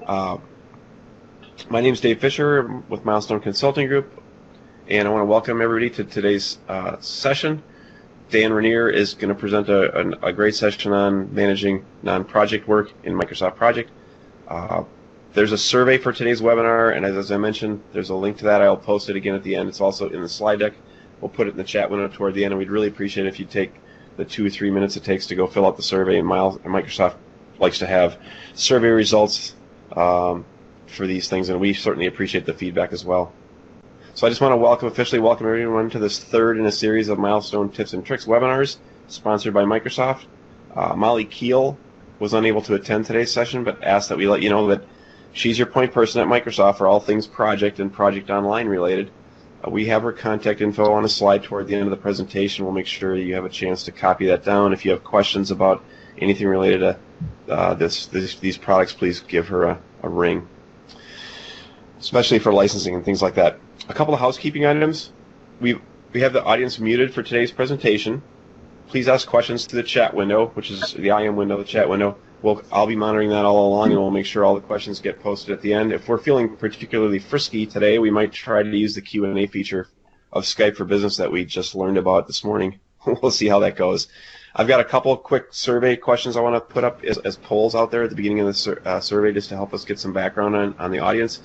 Uh, my name is Dave Fisher with Milestone Consulting Group, and I want to welcome everybody to today's session. Dan Rainier is going to present a great session on managing non-project work in Microsoft Project. There's a survey for today's webinar, and as I mentioned, there's a link to that. I'll post it again at the end. It's also in the slide deck. We'll put it in the chat window toward the end, and we'd really appreciate it if you take the 2 or 3 minutes it takes to go fill out the survey. And Microsoft likes to have survey results for these things, and we certainly appreciate the feedback as well. So I just want to officially welcome everyone to this third in a series of Milestone Tips and Tricks webinars sponsored by Microsoft. Molly Keel was unable to attend today's session, but asked that we let you know that she's your point person at Microsoft for all things project and Project Online related. We have her contact info on a slide toward the end of the presentation. We'll make sure you have a chance to copy that down. If you have questions about anything related to these products, please give her a ring, especially for licensing and things like that. A couple of housekeeping items. We have the audience muted for today's presentation. Please ask questions to the chat window, which is the IM window, the chat window. I'll be monitoring that all along, and we'll make sure all the questions get posted at the end. If we're feeling particularly frisky today, we might try to use the Q&A feature of Skype for Business that we just learned about this morning. We'll see how that goes. I've got a couple of quick survey questions I want to put up as polls out there at the beginning of the survey, just to help us get some background on the audience.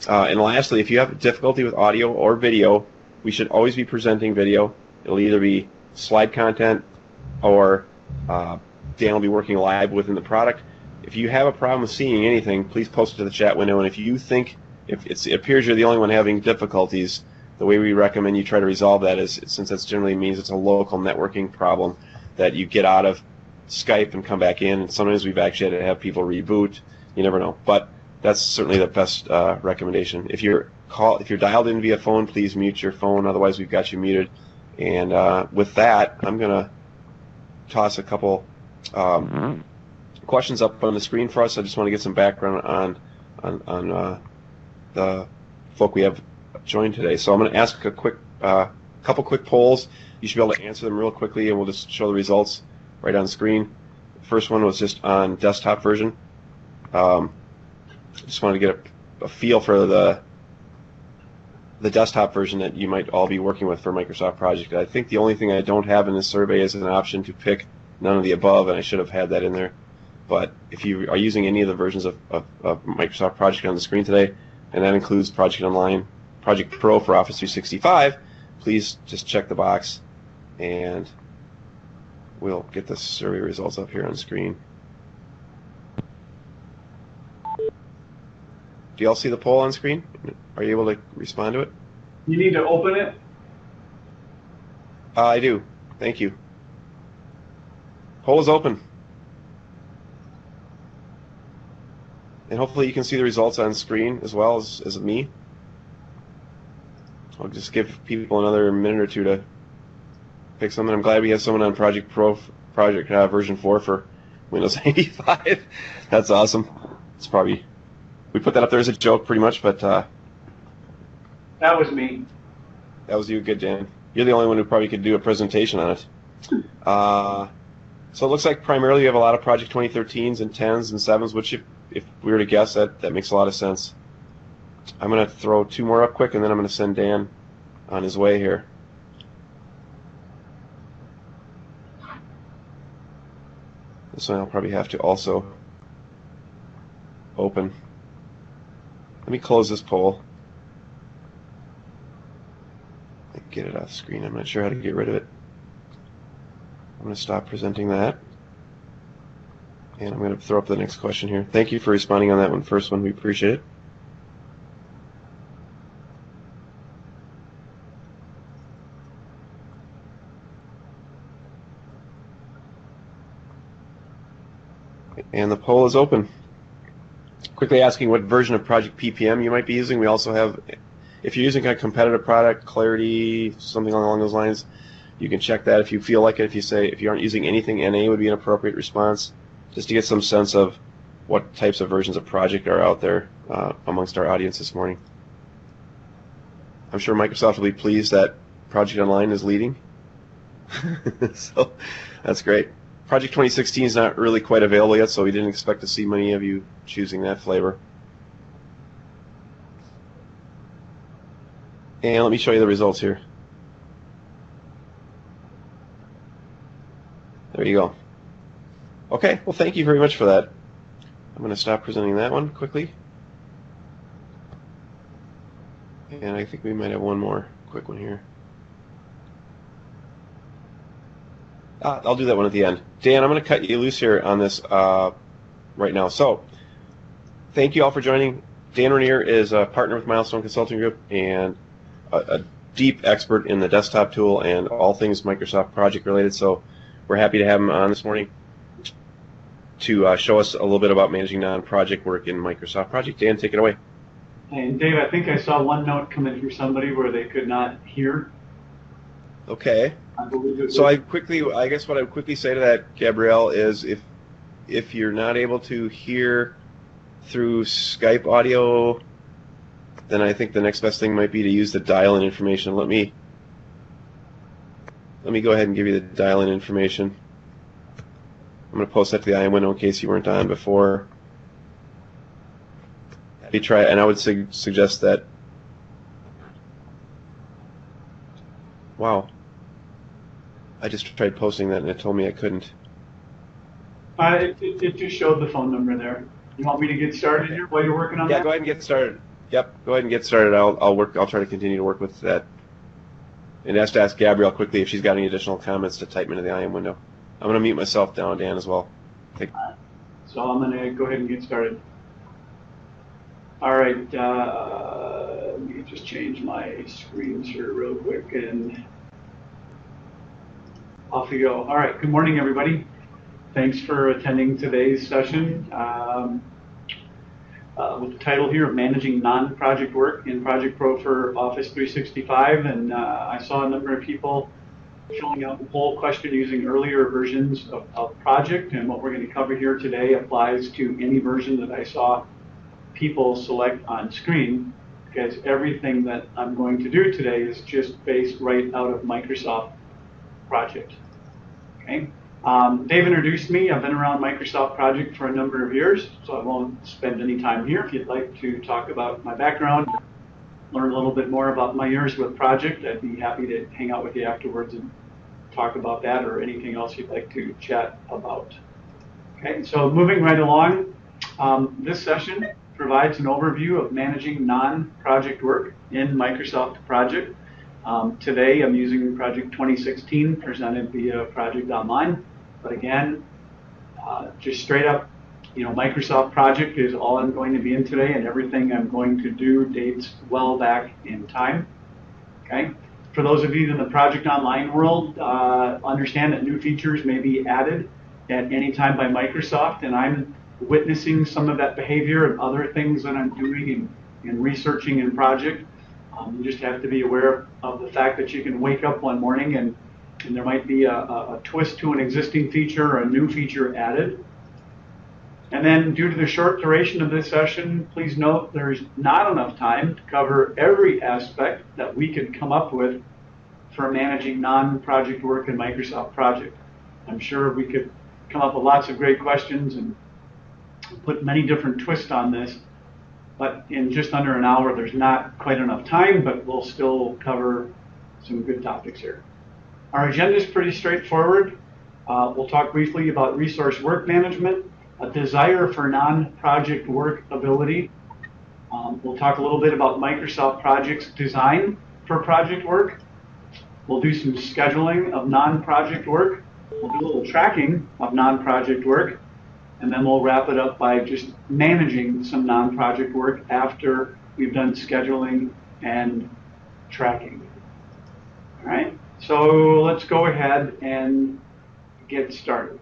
And lastly, if you have difficulty with audio or video, we should always be presenting video. It'll either be slide content or Dan will be working live within the product. If you have a problem with seeing anything, please post it to the chat window. And if you think, if it appears you're the only one having difficulties, the way we recommend you try to resolve that is, since that generally means it's a local networking problem, that you get out of Skype and come back in. And sometimes we've actually had to have people reboot. You never know. But that's certainly the best recommendation. If you're dialed in via phone, please mute your phone. Otherwise, we've got you muted. And with that, I'm going to toss a couple questions up on the screen for us. I just want to get some background on the folk we have joined today. So I'm going to ask a couple quick polls. You should be able to answer them real quickly, and we'll just show the results right on screen. The first one was just on desktop version. Just wanted to get a feel for the desktop version that you might all be working with for Microsoft Project. I think the only thing I don't have in this survey is an option to pick none of the above, and I should have had that in there. But if you are using any of the versions of Microsoft Project on the screen today, and that includes Project Online, Project Pro for Office 365, please just check the box, and we'll get the survey results up here on screen. Do you all see the poll on screen? Are you able to respond to it? You need to open it? I do. Thank you. Poll is open. And hopefully you can see the results on screen as well as me. I'll just give people another minute or two to pick something. I'm glad we have someone on Project Pro, version 4 for Windows 85. That's awesome. It's probably... We put that up there as a joke, pretty much, but... that was me. That was you. Good, Dan. You're the only one who probably could do a presentation on it. So it looks like primarily you have a lot of Project 2013s and 10s and 7s, which if we were to guess, that makes a lot of sense. I'm going to throw 2 more up quick, and then I'm going to send Dan on his way here. This one I'll probably have to also open. Let me close this poll. Get it off screen. I'm not sure how to get rid of it. I'm going to stop presenting that. And I'm going to throw up the next question here. Thank you for responding on that one, first one. We appreciate it. And the poll is open. Quickly asking what version of Project PPM you might be using. We also have, if you're using a competitive product, Clarity, something along those lines, you can check that if you feel like it. If you aren't using anything, NA would be an appropriate response, just to get some sense of what types of versions of Project are out there amongst our audience this morning. I'm sure Microsoft will be pleased that Project Online is leading. So that's great. Project 2016 is not really quite available yet, so we didn't expect to see many of you choosing that flavor. And let me show you the results here. There you go. Okay, well, thank you very much for that. I'm going to stop presenting that one quickly. And I think we might have one more quick one here. I'll do that one at the end. Dan, I'm going to cut you loose here on this right now. So, thank you all for joining. Dan Rainier is a partner with Milestone Consulting Group and a deep expert in the desktop tool and all things Microsoft project related. So, we're happy to have him on this morning to show us a little bit about managing non-project work in Microsoft Project. Dan, take it away. And Dave, I think I saw one note come in from somebody where they could not hear. Okay. So I guess what I would quickly say to that, Gabrielle, is if you're not able to hear through Skype audio, then I think the next best thing might be to use the dial-in information. Let me go ahead and give you the dial-in information. I'm going to post that to the IM window in case you weren't on before. You try, and I would suggest that. Wow. I just tried posting that and it told me I couldn't. It just showed the phone number there. You want me to get started here while you're working on that? Yeah, go ahead and get started. Yep, go ahead and get started. I'll try to continue to work with that. And have to ask Gabrielle quickly if she's got any additional comments to type into the IM window. I'm going to mute myself down, Dan, as well. So I'm going to go ahead and get started. All right, let me just change my screen share real quick and off we go. All right, good morning, everybody. Thanks for attending today's session with the title here of Managing Non-Project Work in Project Pro for Office 365. And I saw a number of people filling out the poll question using earlier versions of Project. And what we're going to cover here today applies to any version that I saw people select on screen, because everything that I'm going to do today is just based right out of Microsoft Project. Okay. Dave introduced me. I've been around Microsoft Project for a number of years, so I won't spend any time here. If you'd like to talk about my background, learn a little bit more about my years with Project, I'd be happy to hang out with you afterwards and talk about that or anything else you'd like to chat about. Okay, so moving right along, this session provides an overview of managing non-project work in Microsoft Project. Today I'm using Project 2016 presented via Project Online, but again, just straight up, Microsoft Project is all I'm going to be in today, and everything I'm going to do dates well back in time. Okay. For those of you in the Project Online world, understand that new features may be added at any time by Microsoft, and I'm witnessing some of that behavior and other things that I'm doing and researching in Project. You just have to be aware of the fact that you can wake up one morning and there might be a twist to an existing feature or a new feature added. And then due to the short duration of this session, please note there's not enough time to cover every aspect that we could come up with for managing non-project work in Microsoft Project. I'm sure we could come up with lots of great questions and put many different twists on this, but in just under an hour there's not quite enough time, but we'll still cover some good topics here. Our agenda is pretty straightforward. We'll talk briefly about resource work management, a desire for non-project work ability. We'll talk a little bit about Microsoft Project's design for project work. We'll do some scheduling of non-project work. We'll do a little tracking of non-project work. And then we'll wrap it up by just managing some non-project work after we've done scheduling and tracking. All right, so let's go ahead and get started.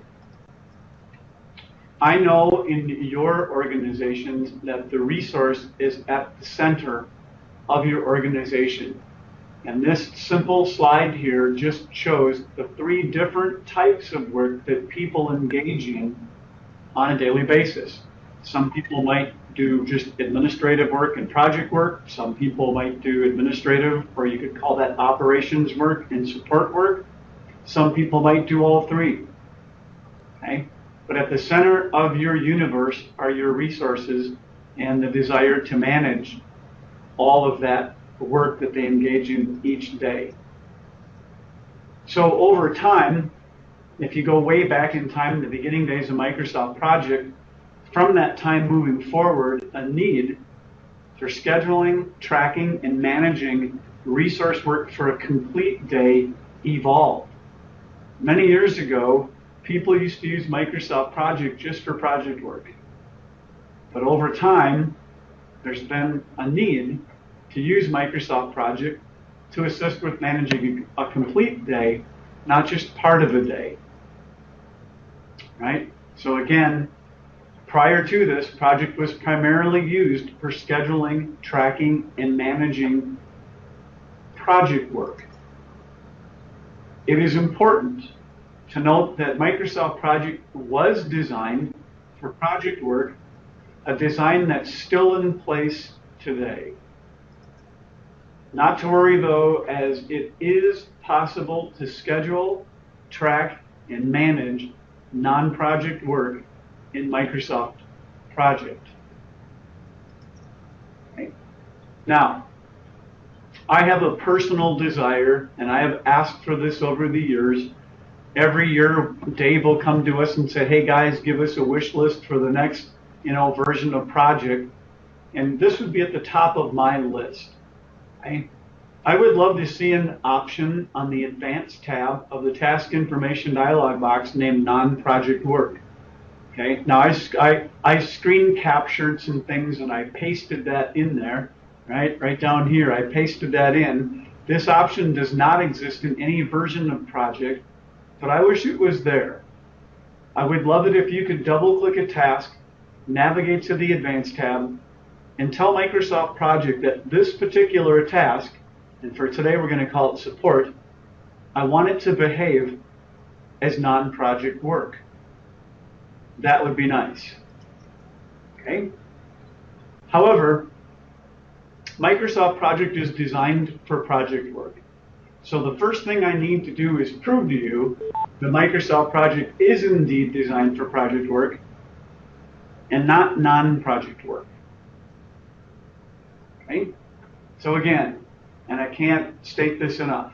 I know in your organizations that the resource is at the center of your organization. And this simple slide here just shows the 3 different types of work that people engage in on a daily basis. Some people might do just administrative work and project work. Some people might do administrative, or you could call that operations work and support work. Some people might do all 3. Okay? But at the center of your universe are your resources and the desire to manage all of that work that they engage in each day. So over time, if you go way back in time, the beginning days of Microsoft Project, from that time moving forward, a need for scheduling, tracking, and managing resource work for a complete day evolved. Many years ago, people used to use Microsoft Project just for project work. But over time, there's been a need to use Microsoft Project to assist with managing a complete day, not just part of a day. Right? So again, prior to this, Project was primarily used for scheduling, tracking, and managing project work. It is important to note that Microsoft Project was designed for project work, a design that's still in place today. Not to worry though, as it is possible to schedule, track, and manage non-project work in Microsoft Project. Okay. Now, I have a personal desire, and I have asked for this over the years. Every year, Dave will come to us and say, hey guys, give us a wish list for the next version of Project. And this would be at the top of my list. Okay. I would love to see an option on the Advanced tab of the Task Information dialog box named Non-Project Work. Okay. Now, I screen captured some things and I pasted that in there, right down here. I pasted that in. This option does not exist in any version of Project, but I wish it was there. I would love it if you could double-click a task, navigate to the Advanced tab, and tell Microsoft Project that this particular task, and for today we're going to call it support, I want it to behave as non-project work. That would be nice. Okay? However, Microsoft Project is designed for project work. So the first thing I need to do is prove to you that Microsoft Project is indeed designed for project work and not non-project work. Okay? So again, and I can't state this enough,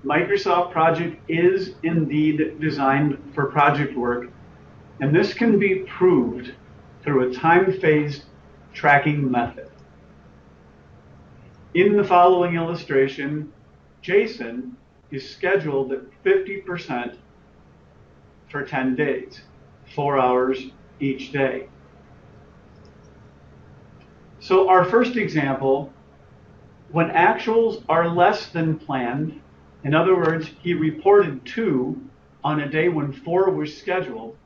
Microsoft Project is indeed designed for project work, and this can be proved through a time-phased tracking method. In the following illustration, Jason is scheduled at 50% for 10 days, 4 hours each day. So our first example, when actuals are less than planned, in other words, he reported 2 on a day when 4 was scheduled,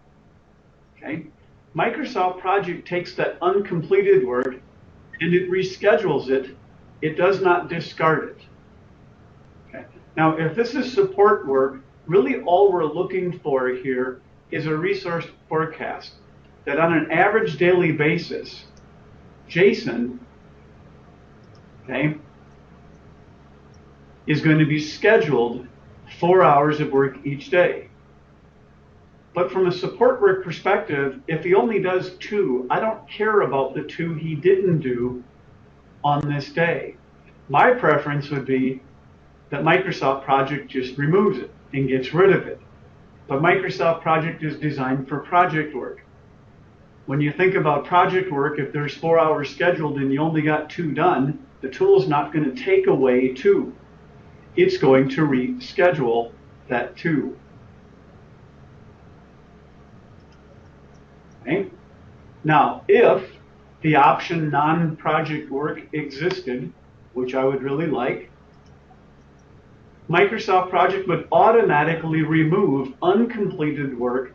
okay? Microsoft Project takes that uncompleted work and it reschedules it. It does not discard it. Okay. Now, if this is support work, really all we're looking for here is a resource forecast that on an average daily basis, Jason, okay, is going to be scheduled 4 hours of work each day. But from a support work perspective, if he only does 2, I don't care about the 2 he didn't do on this day. My preference would be that Microsoft Project just removes it and gets rid of it. But Microsoft Project is designed for project work. When you think about project work, if there's 4 hours scheduled and you only got 2 done, the tool's not going to take away 2. It's going to reschedule that 2. Okay? Now, if the option non-project work existed, which I would really like, Microsoft Project would automatically remove uncompleted work,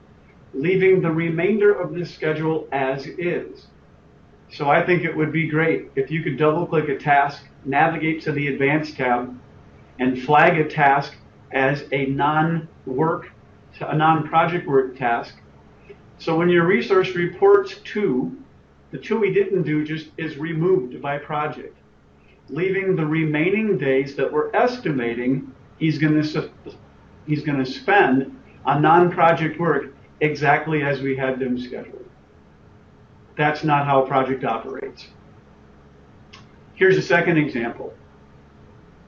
leaving the remainder of the schedule as is. So I think it would be great if you could double-click a task, navigate to the Advanced tab, and flag a task as a non-project work task. So when your resource reports 2, the 2 he didn't do just is removed by project, leaving the remaining days that we're estimating he's going to spend on non-project work exactly as we had them scheduled. That's not how project operates. Here's a second example.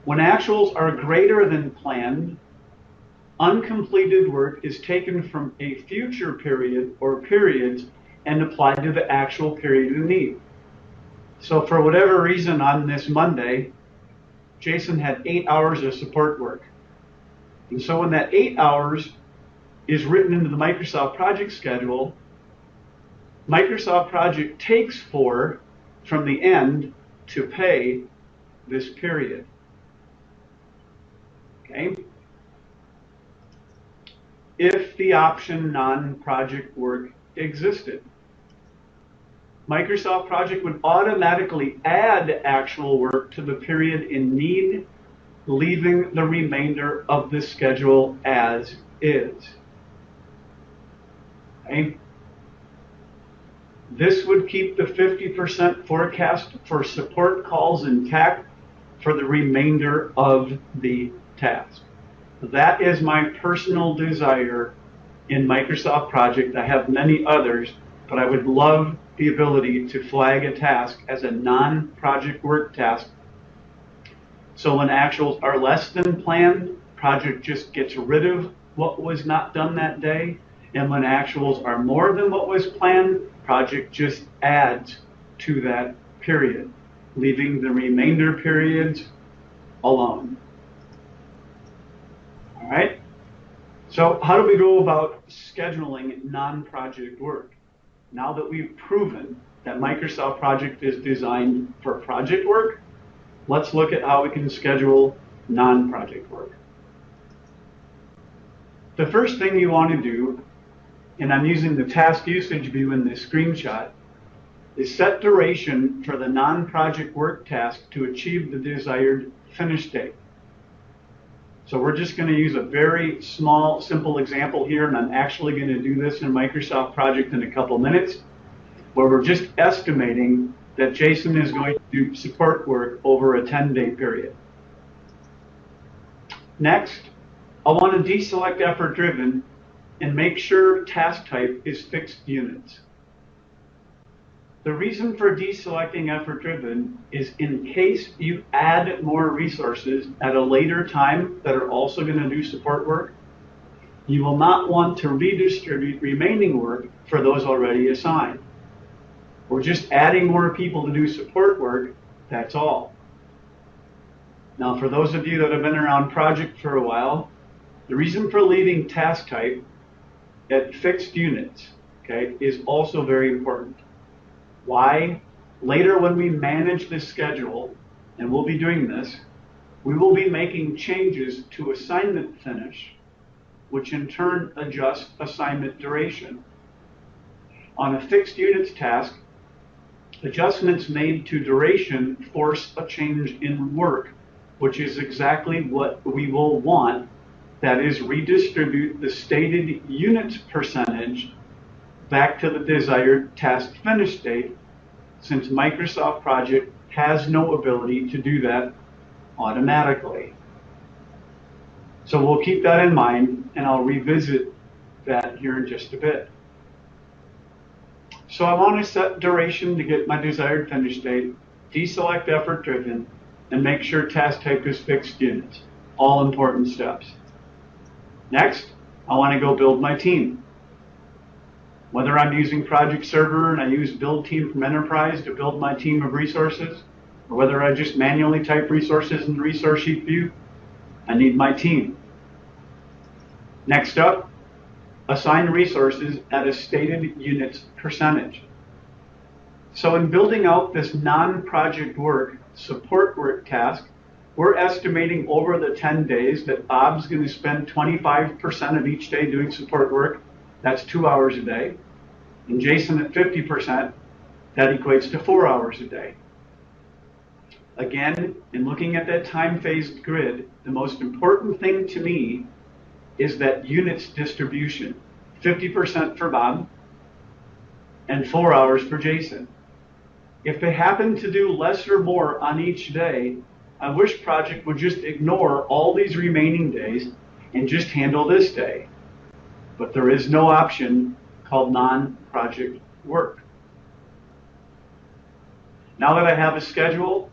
When actuals are greater than planned, uncompleted work is taken from a future period or periods and applied to the actual period of need. So for whatever reason on this Monday, Jason had 8 hours of support work. And so when that 8 hours is written into the Microsoft project schedule, Microsoft project takes 4 from the end to pay this period. Okay? If the option non-project work existed, Microsoft project would automatically add actual work to the period in need, leaving the remainder of the schedule as is. Okay? This would keep the 50% forecast for support calls intact for the remainder of the task. That is my personal desire in Microsoft Project. I have many others, but I would love the ability to flag a task as a non-project work task. So when actuals are less than planned, project just gets rid of what was not done that day. And when actuals are more than what was planned, project just adds to that period, leaving the remainder periods alone. All right? So how do we go about scheduling non-project work? Now that we've proven that Microsoft Project is designed for project work, let's look at how we can schedule non-project work. The first thing you want to do, and I'm using the task usage view in this screenshot, is set duration for the non-project work task to achieve the desired finish date. So we're just going to use a very small, simple example here, and I'm actually going to do this in Microsoft Project in a couple minutes, where we're just estimating that Jason is going to do support work over a 10-day period. Next, I want to deselect effort driven and make sure task type is fixed units. The reason for deselecting effort driven is in case you add more resources at a later time that are also going to do support work, you will not want to redistribute remaining work for those already assigned. We're just adding more people to do support work, that's all. Now for those of you that have been around project for a while, the reason for leaving task type at fixed units, okay, is also very important. Why? Later when we manage this schedule, and we'll be doing this, we will be making changes to assignment finish, which in turn adjust assignment duration. On a fixed units task, adjustments made to duration force a change in work, which is exactly what we will want. That is, redistribute the stated units percentage back to the desired task finish date, since Microsoft Project has no ability to do that automatically. So we'll keep that in mind, and I'll revisit that here in just a bit. So I want to set duration to get my desired finish date, deselect effort driven, and make sure task type is fixed units. All important steps. Next, I want to go build my team. Whether I'm using Project Server and I use Build Team from Enterprise to build my team of resources, or whether I just manually type resources in the resource sheet view, I need my team. Next up, assign resources at a stated units percentage. So in building out this non-project work, support work task, we're estimating over the 10 days that Bob's going to spend 25% of each day doing support work. That's 2 hours a day. And Jason at 50%, that equates to 4 hours a day. Again, in looking at that time-phased grid, the most important thing to me is that units distribution. 50% for Bob and 4 hours for Jason. If they happen to do less or more on each day, I wish Project would just ignore all these remaining days and just handle this day. But there is no option called non-project work. Now that I have a schedule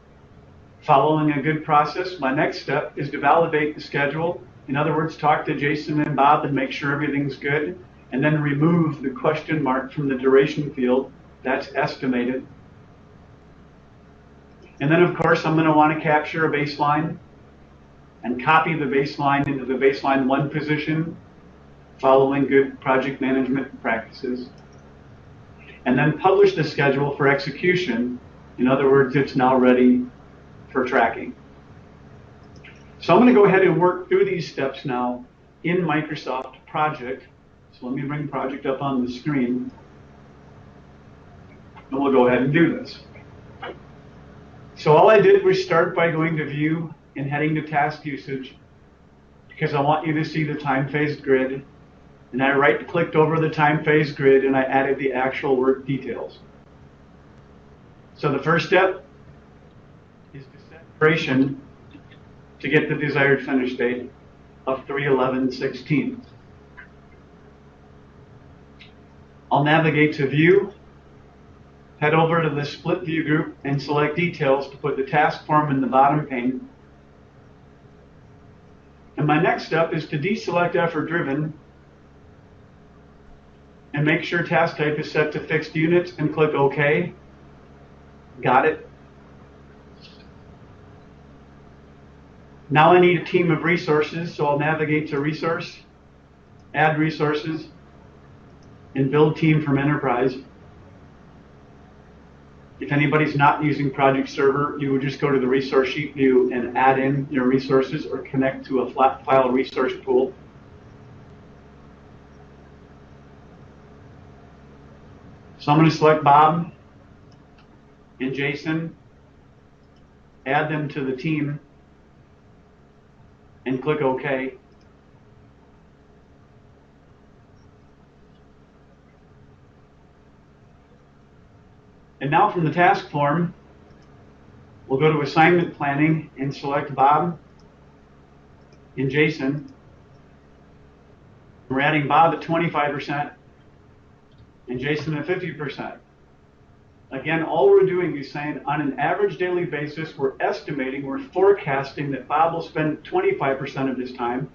Following a good process, my next step is to validate the schedule. In other words, talk to Jason and Bob and make sure everything's good, and then remove the question mark from the duration field. That's estimated. And then, of course, I'm going to want to capture a baseline and copy the baseline into the baseline 1 position, following good project management practices. And then publish the schedule for execution. In other words, it's now ready for tracking. So I'm going to go ahead and work through these steps now in Microsoft Project. So let me bring Project up on the screen, and we'll go ahead and do this. So all I did was start by going to View and heading to Task Usage, because I want you to see the time-phased grid. And I right-clicked over the time-phased grid and I added the actual work details. So the first step is to set duration to get the desired finish date of 3/11/16. I'll navigate to View, head over to the Split View group and select Details to put the task form in the bottom pane. And my next step is to deselect Effort Driven and make sure task type is set to fixed units and click OK. Got it. Now I need a team of resources, so I'll navigate to Resource, Add Resources, and Build Team from Enterprise. If anybody's not using Project Server, you would just go to the Resource Sheet view and add in your resources or connect to a flat file resource pool. So I'm going to select Bob and Jason, add them to the team, and click OK. And now from the task form, we'll go to Assignment Planning and select Bob and Jason. We're adding Bob at 25% and Jason at 50%. Again, all we're doing is saying on an average daily basis, we're estimating, we're forecasting that Bob will spend 25% of his time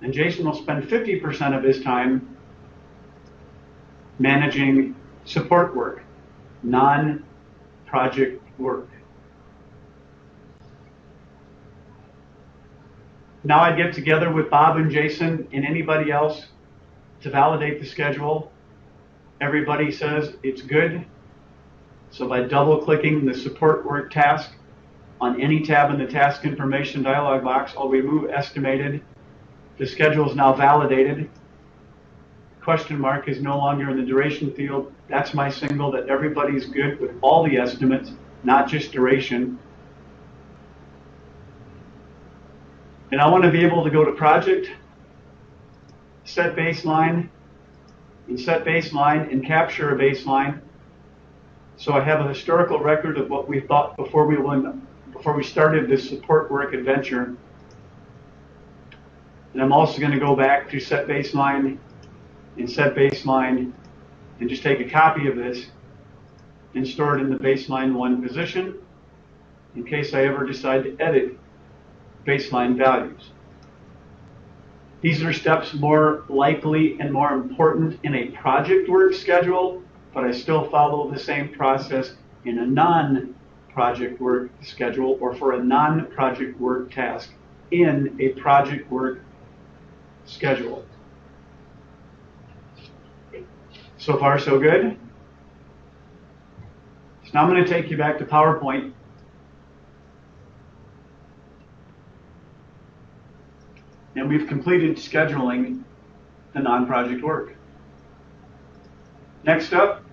and Jason will spend 50% of his time managing support work, non-project work. Now I get together with Bob and Jason and anybody else to validate the schedule. Everybody says it's good. So by double-clicking the support work task on any tab in the task information dialog box, I'll remove estimated. The schedule is now validated. Question mark is no longer in the duration field. That's my signal that everybody's good with all the estimates, not just duration. And I want to be able to go to Project, Set Baseline, and capture a baseline. So I have a historical record of what we thought before we started this support work adventure. And I'm also going to go back to Set Baseline and just take a copy of this and store it in the baseline 1 position in case I ever decide to edit baseline values. These are steps more likely and more important in a project work schedule, but I still follow the same process in a non-project work schedule or for a non-project work task in a project work schedule. So far, so good. So now I'm going to take you back to PowerPoint. And we've completed scheduling the non-project work. Next up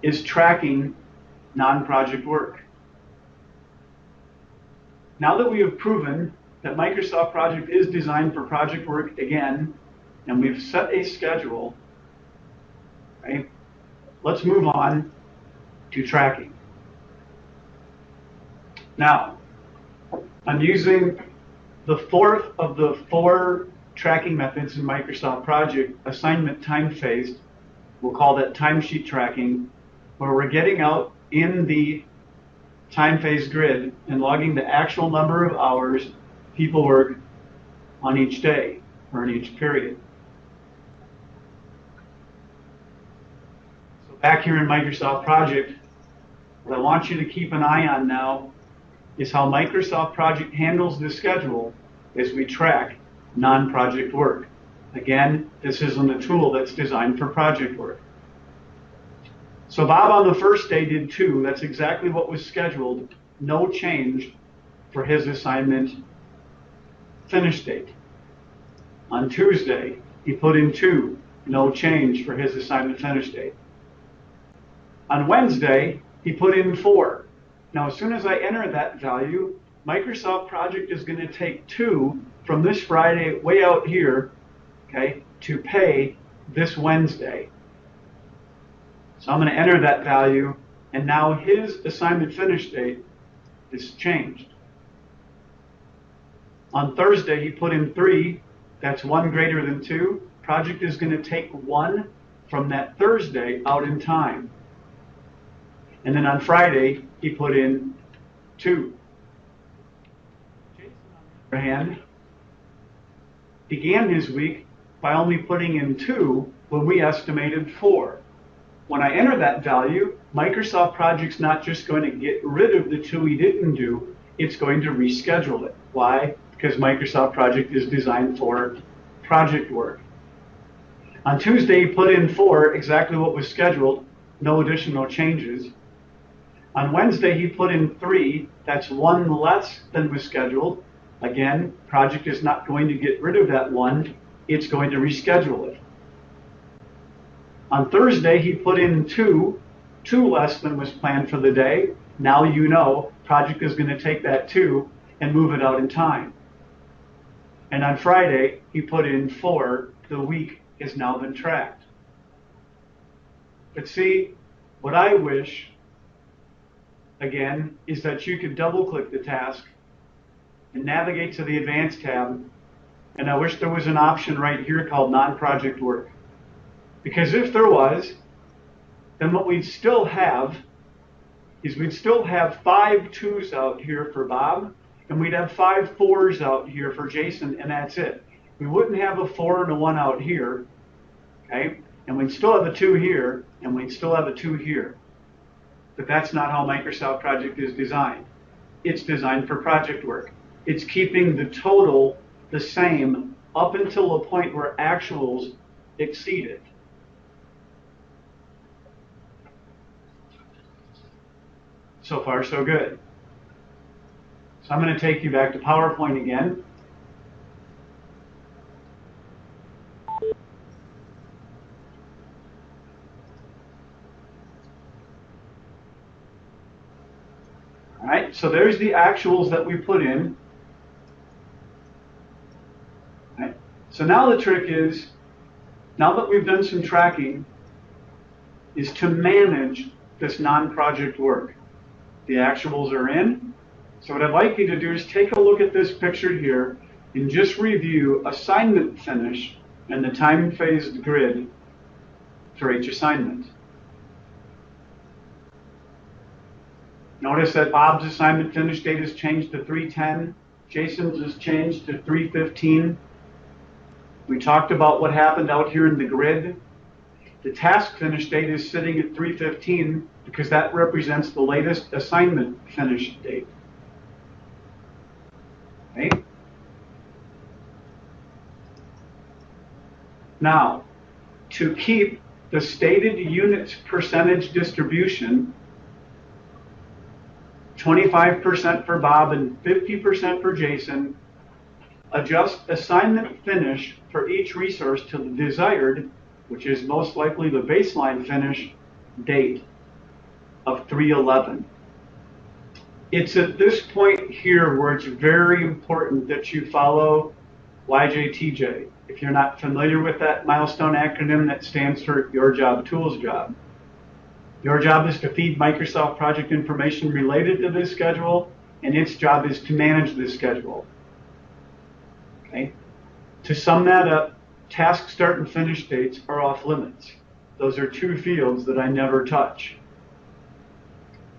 is tracking non-project work. Now that we have proven that Microsoft Project is designed for project work again, and we've set a schedule, right, let's move on to tracking. Now, I'm using the fourth of the 4 tracking methods in Microsoft Project, assignment time-phased. We'll call that timesheet tracking, where we're getting out in the time phase grid and logging the actual number of hours people work on each day or in each period. So back here in Microsoft Project, what I want you to keep an eye on now is how Microsoft Project handles the schedule as we track non-project work. Again, this isn't a tool that's designed for project work. So Bob on the first day did 2. That's exactly what was scheduled. No change for his assignment finish date. On Tuesday, he put in 2. No change for his assignment finish date. On Wednesday, he put in 4. Now, as soon as I enter that value, Microsoft Project is going to take 2 from this Friday way out here, okay, to pay this Wednesday. So I'm going to enter that value, and now his assignment finish date is changed. On Thursday, he put in 3. That's 1 greater than 2. Project is going to take 1 from that Thursday out in time. And then on Friday, he put in 2. Jason, on the other hand, began his week by only putting in 2 when we estimated 4. When I enter that value, Microsoft Project's not just going to get rid of the 2 he didn't do, it's going to reschedule it. Why? Because Microsoft Project is designed for project work. On Tuesday, he put in 4, exactly what was scheduled, no additional changes. On Wednesday, he put in 3, that's 1 less than was scheduled. Again, project is not going to get rid of that 1, it's going to reschedule it. On Thursday, he put in 2 less than was planned for the day. Now you know project is going to take that 2 and move it out in time. And on Friday, he put in 4. The week has now been tracked. But see, what I wish, again, is that you could double-click the task and navigate to the Advanced tab. And I wish there was an option right here called Non-Project Work. Because if there was, then what we'd still have is we'd still have 5 2s out here for Bob, and we'd have 5 4s out here for Jason, and that's it. We wouldn't have a 4 and a 1 out here, okay? And we'd still have a 2 here, and we'd still have a 2 here. But that's not how Microsoft Project is designed. It's designed for project work. It's keeping the total the same up until a point where actuals exceed it. So far, so good. So I'm going to take you back to PowerPoint again. All right, so there's the actuals that we put in. All right. So now the trick is, now that we've done some tracking, is to manage this non-project work. The actuals are in. So what I'd like you to do is take a look at this picture here and just review assignment finish and the time-phased grid for each assignment. Notice that Bob's assignment finish date is changed to 3:10. Jason's is changed to 3:15. We talked about what happened out here in the grid. The task finish date is sitting at 3:15 because that represents the latest assignment finish date. Okay? Now, to keep the stated units percentage distribution, 25% for Bob and 50% for Jason, adjust assignment finish for each resource to the desired, which is most likely the baseline finish date of 3/11. It's at this point here where it's very important that you follow YJTJ. If you're not familiar with that milestone acronym, that stands for Your Job, Tools Job. Your job is to feed Microsoft Project information related to this schedule, and its job is to manage this schedule. Okay? To sum that up, task start and finish dates are off limits. Those are 2 fields that I never touch.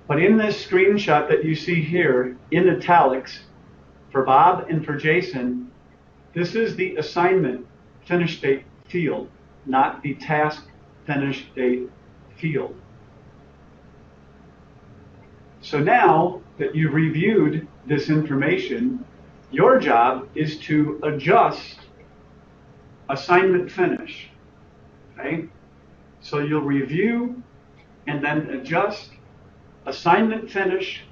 But in this screenshot that you see here in italics, for Bob and for Jason, this is the assignment finish date field, not the task finish date field. So now that you've reviewed this information, your job is to adjust assignment finish. Okay? So you'll review and then adjust assignment finish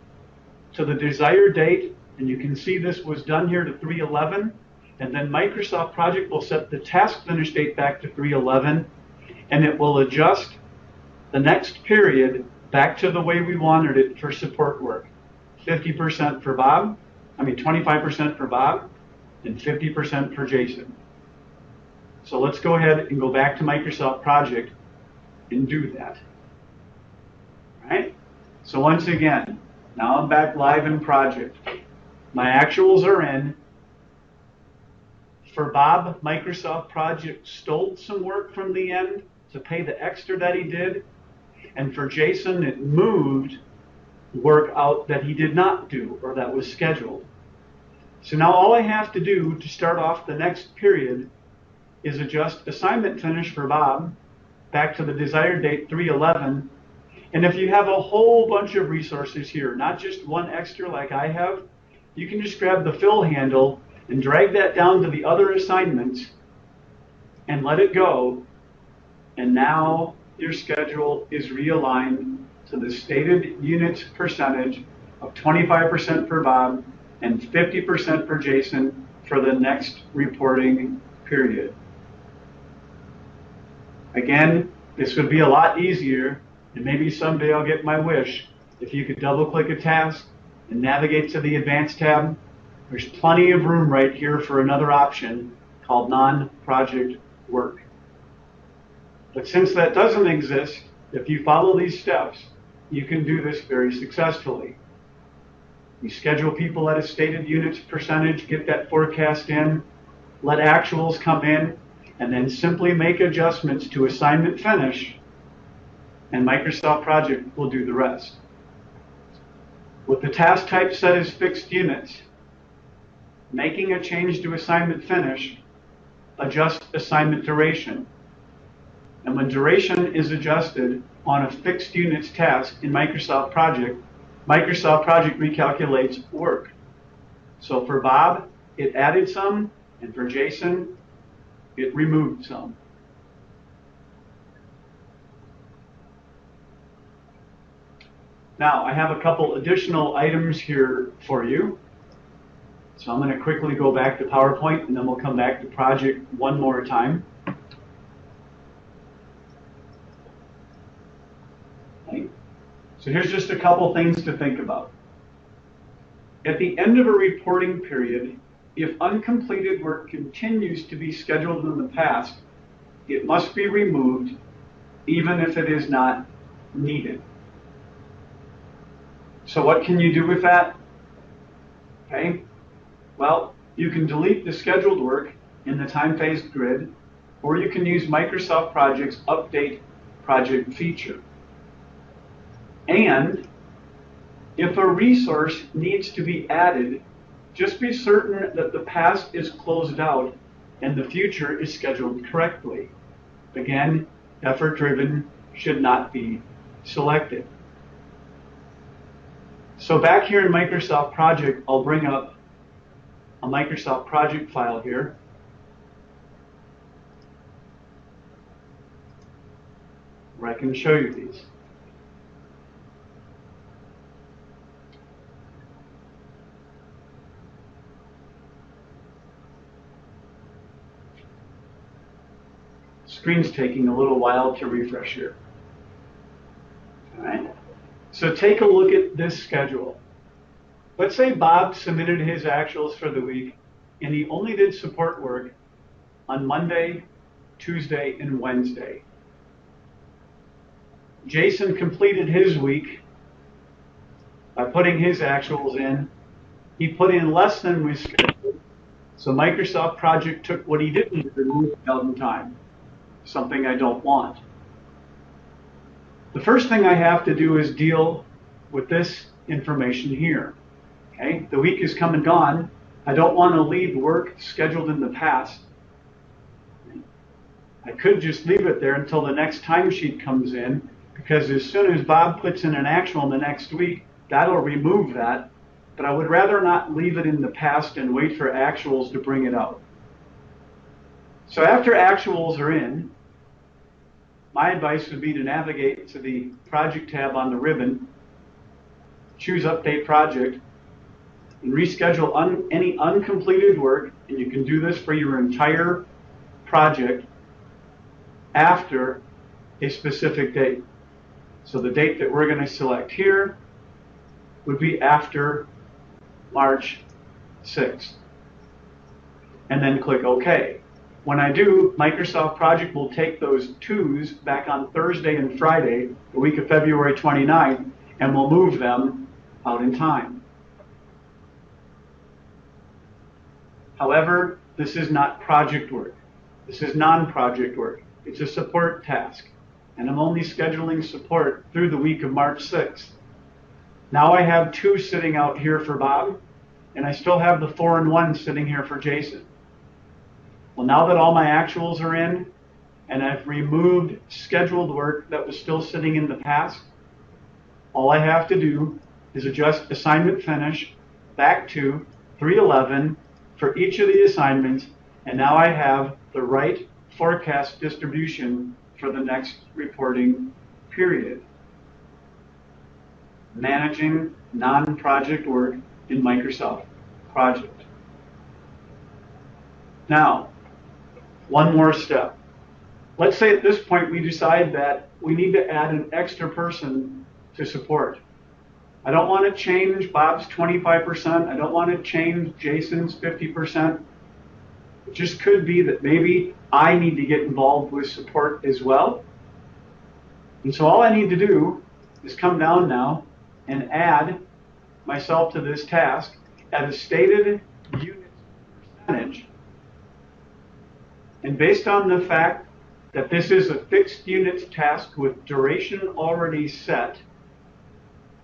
to the desired date, and you can see this was done here to 3/11, and then Microsoft Project will set the task finish date back to 3/11, and it will adjust the next period back to the way we wanted it for support work. 50% for Bob, 25% for Bob, and 50% for Jason. So let's go ahead and go back to Microsoft Project and do that. All right? So once again, now I'm back live in Project. My actuals are in. For Bob, Microsoft Project stole some work from the end to pay the extra that he did. And for Jason, it moved work out that he did not do or that was scheduled. So now all I have to do to start off the next period is adjust assignment finish for Bob back to the desired date 3/11. And if you have a whole bunch of resources here, not just one extra like I have, you can just grab the fill handle and drag that down to the other assignments and let it go. And now your schedule is realigned to the stated units percentage of 25% for Bob and 50% for Jason for the next reporting period. Again, this would be a lot easier, and maybe someday I'll get my wish, if you could double-click a task and navigate to the Advanced tab. There's plenty of room right here for another option called non-project work. But since that doesn't exist, if you follow these steps, you can do this very successfully. You schedule people at a stated units percentage, get that forecast in, let actuals come in, and then simply make adjustments to assignment finish, and Microsoft Project will do the rest. With the task type set as fixed units, making a change to assignment finish, adjust assignment duration. And when duration is adjusted on a fixed units task in Microsoft Project recalculates work. So for Bob, it added some, and for Jason, it removed some. Now, I have a couple additional items here for you. So I'm going to quickly go back to PowerPoint, and then we'll come back to Project one more time. Okay. So here's just a couple things to think about. At the end of a reporting period, if uncompleted work continues to be scheduled in the past, it must be removed even if it is not needed. So what can you do with that? Okay. Well, you can delete the scheduled work in the time-phased grid, or you can use Microsoft Project's Update Project feature. And if a resource needs to be added, just be certain that the past is closed out and the future is scheduled correctly. Again, effort-driven should not be selected. So back here in Microsoft Project, I'll bring up a Microsoft Project file here. Where I can show you these. Screen's taking a little while to refresh here. All right. So take a look at this schedule. Let's say Bob submitted his actuals for the week, and he only did support work on Monday, Tuesday, and Wednesday. Jason completed his week by putting his actuals in. He put in less than we scheduled, so Microsoft Project took what he didn't do out in time, something I don't want. The first thing I have to do is deal with this information here. Okay, the week is come and gone. I don't want to leave work scheduled in the past. I could just leave it there until the next timesheet comes in, because as soon as Bob puts in an actual in the next week, that'll remove that. But I would rather not leave it in the past and wait for actuals to bring it out. So after actuals are in, my advice would be to navigate to the project tab on the ribbon, choose update project, and reschedule any uncompleted work, and you can do this for your entire project after a specific date. So the date that we're going to select here would be after March 6th. And then click OK. When I do, Microsoft Project will take those 2s back on Thursday and Friday, the week of February 29th, and will move them out in time. However, this is not project work. This is non-project work. It's a support task, and I'm only scheduling support through the week of March 6th. Now I have 2 sitting out here for Bob, and I still have the 4 and 1 sitting here for Jason. Well, now that all my actuals are in, and I've removed scheduled work that was still sitting in the past, all I have to do is adjust assignment finish back to 311 for each of the assignments, and now I have the right forecast distribution for the next reporting period. Managing non-project work in Microsoft Project. Now, one more step. Let's say at this point we decide that we need to add an extra person to support. I don't want to change Bob's 25%. I don't want to change Jason's 50%. It just could be that maybe I need to get involved with support as well. And so all I need to do is come down now and add myself to this task at a stated unit percentage. And based on the fact that this is a fixed units task with duration already set,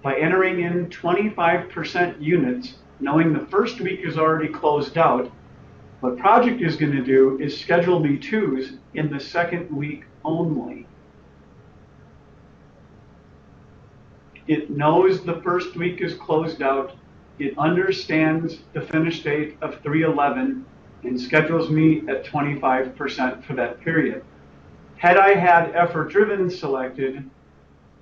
by entering in 25% units, knowing the first week is already closed out, what Project is going to do is schedule me 2s in the second week only. It knows the first week is closed out. It understands the finish date of 3/11 and schedules me at 25% for that period. Had I had effort driven selected,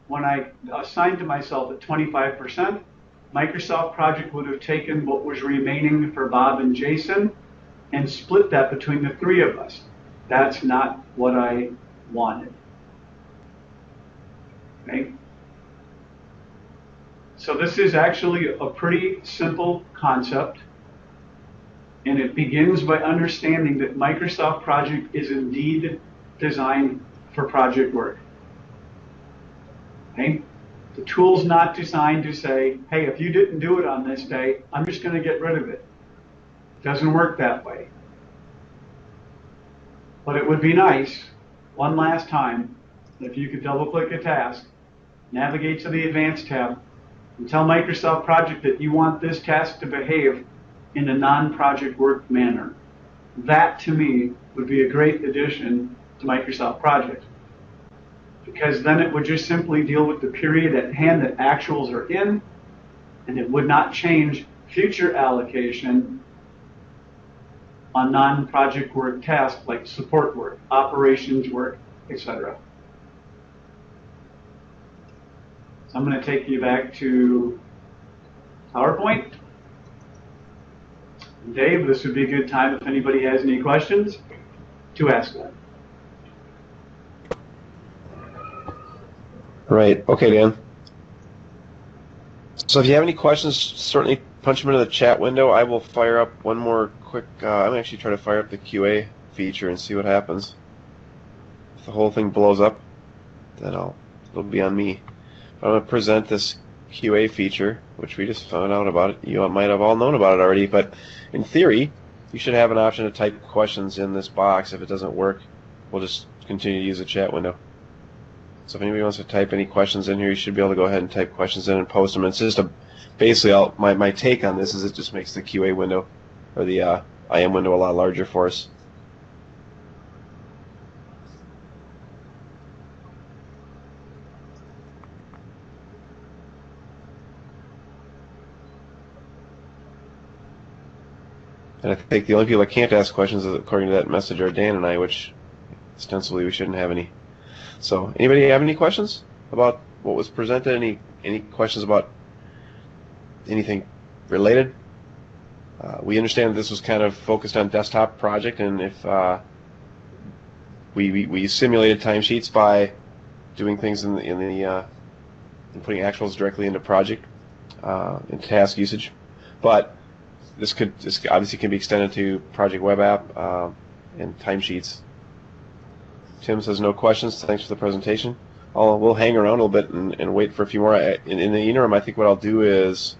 when I assigned to myself at 25%, Microsoft Project would have taken what was remaining for Bob and Jason and split that between the 3 of us. That's not what I wanted. Okay? So this is actually a pretty simple concept, and it begins by understanding that Microsoft Project is indeed designed for project work. Okay? The tool's not designed to say, hey, if you didn't do it on this day, I'm just going to get rid of it. It doesn't work that way. But it would be nice, one last time, if you could double-click a task, navigate to the Advanced tab, and tell Microsoft Project that you want this task to behave in a non-project work manner. That, to me, would be a great addition to Microsoft Project, because then it would just simply deal with the period at hand that actuals are in, and it would not change future allocation on non-project work tasks like support work, operations work, etc. So I'm going to take you back to PowerPoint. Dave, this would be a good time if anybody has any questions to ask them. Right. Okay, Dan. So if you have any questions, certainly punch them into the chat window. I will fire up one more quick. I'm actually trying to fire up the QA feature and see what happens. If the whole thing blows up, then it'll be on me. I'm going to present this QA feature, which we just found out about it. You might have all known about it already, but in theory, you should have an option to type questions in this box. If it doesn't work, we'll just continue to use the chat window. So if anybody wants to type any questions in here, you should be able to go ahead and type questions in and post them. It's just basically my take on this is it just makes the QA window or the IM window a lot larger for us. And I think the only people that can't ask questions, according to that message, are Dan and I, which ostensibly we shouldn't have any. So, anybody have any questions about what was presented? Any questions about anything related? We understand that this was kind of focused on desktop project, and if we simulated timesheets by doing things in putting actuals directly into project in task usage, but this obviously can be extended to project web app and timesheets. Tim says no questions. Thanks for the presentation. We'll hang around a little bit and wait for a few more. In the interim, I think what I'll do is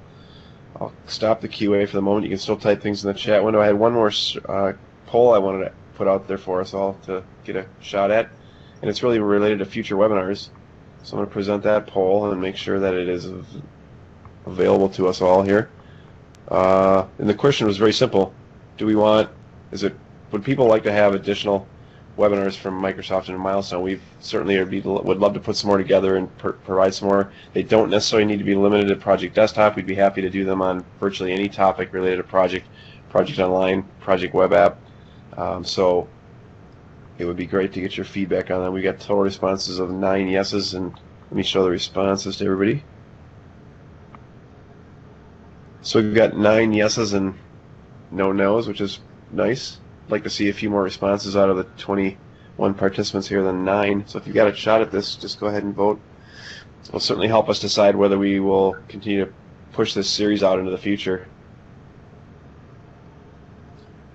I'll stop the QA for the moment. You can still type things in the chat window. I had one more poll I wanted to put out there for us all to get a shot at, and it's really related to future webinars. So I'm going to present that poll and make sure that it is available to us all here. And the question was very simple. Would people like to have additional webinars from Microsoft and Milestone? We've certainly would love to put some more together and provide some more. They don't necessarily need to be limited to Project Desktop. We'd be happy to do them on virtually any topic related to Project Online, Project Web App. So it would be great to get your feedback on that. We got total responses of 9 yeses, and let me show the responses to everybody. So we've got 9 yeses and no nos, which is nice. I'd like to see a few more responses out of the 21 participants here than 9. So if you've got a shot at this, just go ahead and vote. It'll certainly help us decide whether we will continue to push this series out into the future.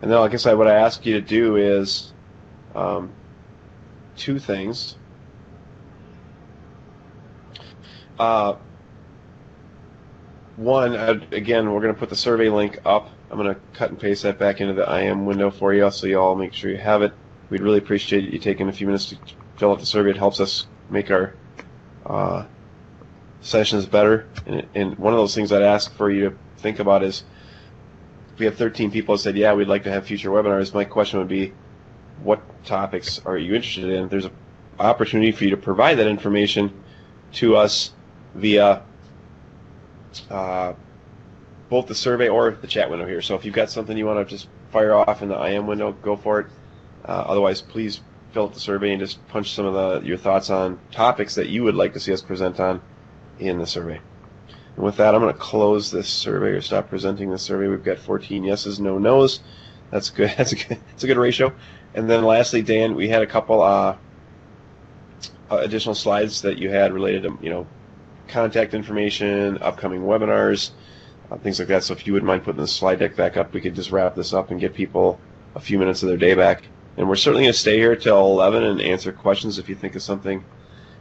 And then I guess what I ask you to do is 2 things. One, again, we're going to put the survey link up. I'm going to cut and paste that back into the IM window for you, so you all make sure you have it. We'd really appreciate you taking a few minutes to fill out the survey. It helps us make our sessions better. And one of those things I'd ask for you to think about is, if we have 13 people that said, yeah, we'd like to have future webinars, my question would be, what topics are you interested in? There's an opportunity for you to provide that information to us via both the survey or the chat window here. So if you've got something you want to just fire off in the IM window, go for it. Otherwise, please fill out the survey and just punch some of your thoughts on topics that you would like to see us present on in the survey. And with that, I'm going to close this survey or stop presenting this survey. We've got 14 yeses, no nos. That's good. That's a good ratio. And then lastly, Dan, we had a couple additional slides that you had related to, contact information, upcoming webinars, things like that. So if you wouldn't mind putting the slide deck back up, we could just wrap this up and get people a few minutes of their day back. And we're certainly going to stay here till 11 and answer questions if you think of something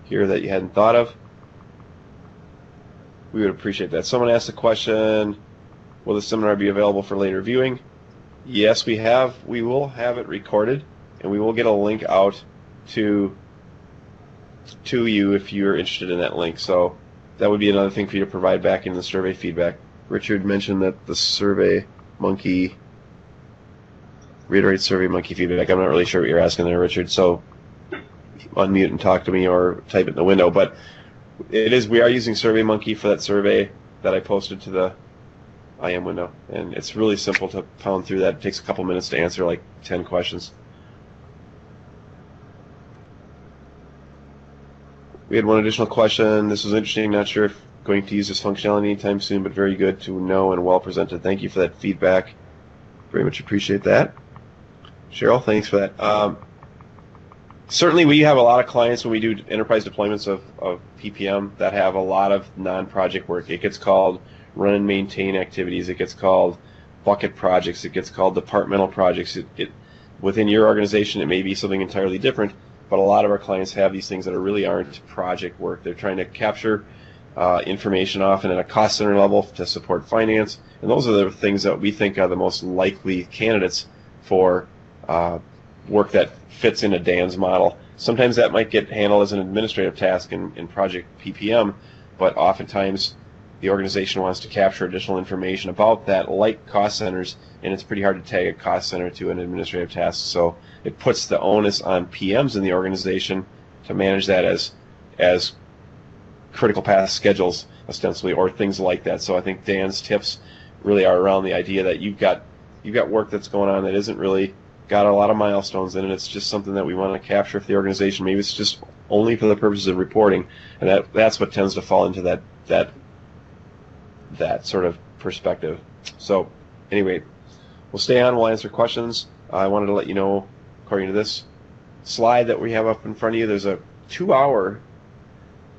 here that you hadn't thought of. We would appreciate that. Someone asked the question, will the seminar be available for later viewing? Yes, we have. We will have it recorded, and we will get a link out to you if you're interested in that link. So that would be another thing for you to provide back in the survey feedback. Richard mentioned that the Survey Monkey reiterate Survey Monkey feedback. I'm not really sure what you're asking there, Richard, so unmute and talk to me or type it in the window. But we are using Survey Monkey for that survey that I posted to the IM window, and it's really simple to pound through that. It takes a couple minutes to answer like 10 questions. We had one additional question. This was interesting. Not sure if going to use this functionality anytime soon, but very good to know and well presented. Thank you for that feedback. Very much appreciate that. Cheryl, thanks for that. Certainly we have a lot of clients when we do enterprise deployments of PPM that have a lot of non-project work. It gets called run and maintain activities. It gets called bucket projects. It gets called departmental projects. Within your organization, it may be something entirely different, but a lot of our clients have these things that really aren't project work. They're trying to capture information often at a cost center level to support finance, and those are the things that we think are the most likely candidates for work that fits into Dan's model. Sometimes that might get handled as an administrative task in Project PPM, but oftentimes the organization wants to capture additional information about that, like cost centers, and it's pretty hard to tag a cost center to an administrative task. So it puts the onus on PMs in the organization to manage that as critical path schedules, ostensibly, or things like that. So I think Dan's tips really are around the idea that you've got work that's going on that isn't really got a lot of milestones in it. It's just something that we want to capture for the organization. Maybe it's just only for the purposes of reporting, and that's what tends to fall into that sort of perspective. So anyway, we'll stay on. We'll answer questions. I wanted to let you know, according to this slide that we have up in front of you, there's a 2-hour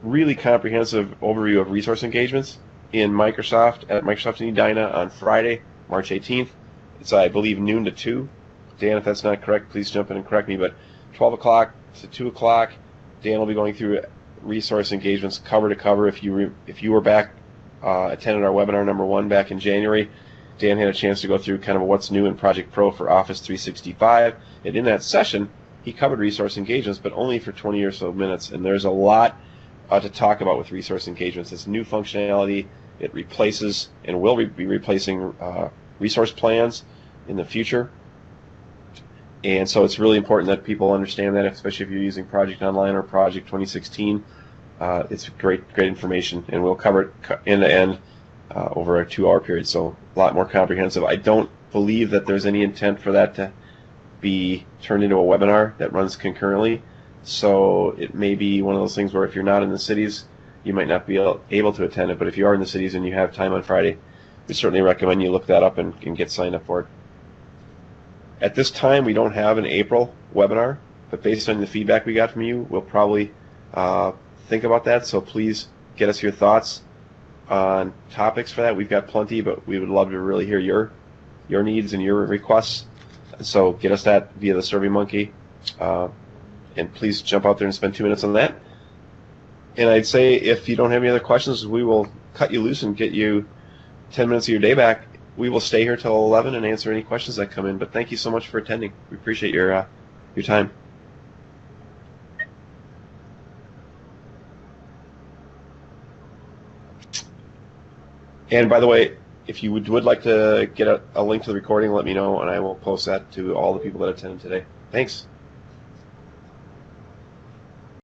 really comprehensive overview of resource engagements in Microsoft at Microsoft in Edina on Friday, March 18th. It's, I believe, noon to 2. Dan, if that's not correct, please jump in and correct me, but 12 o'clock to 2 o'clock, Dan will be going through resource engagements cover to cover. If you were back, attended our webinar number 1 back in January, Dan had a chance to go through kind of what's new in Project Pro for Office 365, and in that session, he covered resource engagements, but only for 20 or so minutes, and there's a lot to talk about with resource engagements. It's new functionality. It replaces and will be replacing resource plans in the future. And so it's really important that people understand that, especially if you're using Project Online or Project 2016. It's great information, and we'll cover it end to end over a 2-hour period, so a lot more comprehensive. I don't believe that there's any intent for that to be turned into a webinar that runs concurrently. So it may be one of those things where if you're not in the cities, you might not be able to attend it, but if you are in the cities and you have time on Friday, we certainly recommend you look that up and get signed up for it. At this time, we don't have an April webinar, but based on the feedback we got from you, we'll probably think about that, so please get us your thoughts on topics for that. We've got plenty, but we would love to really hear your needs and your requests. So get us that via the SurveyMonkey, and please jump out there and spend 2 minutes on that. And I'd say if you don't have any other questions, we will cut you loose and get you 10 minutes of your day back. We will stay here till 11 and answer any questions that come in. But thank you so much for attending. We appreciate your time. And by the way, if you would like to get a link to the recording, let me know, and I will post that to all the people that attended today. Thanks.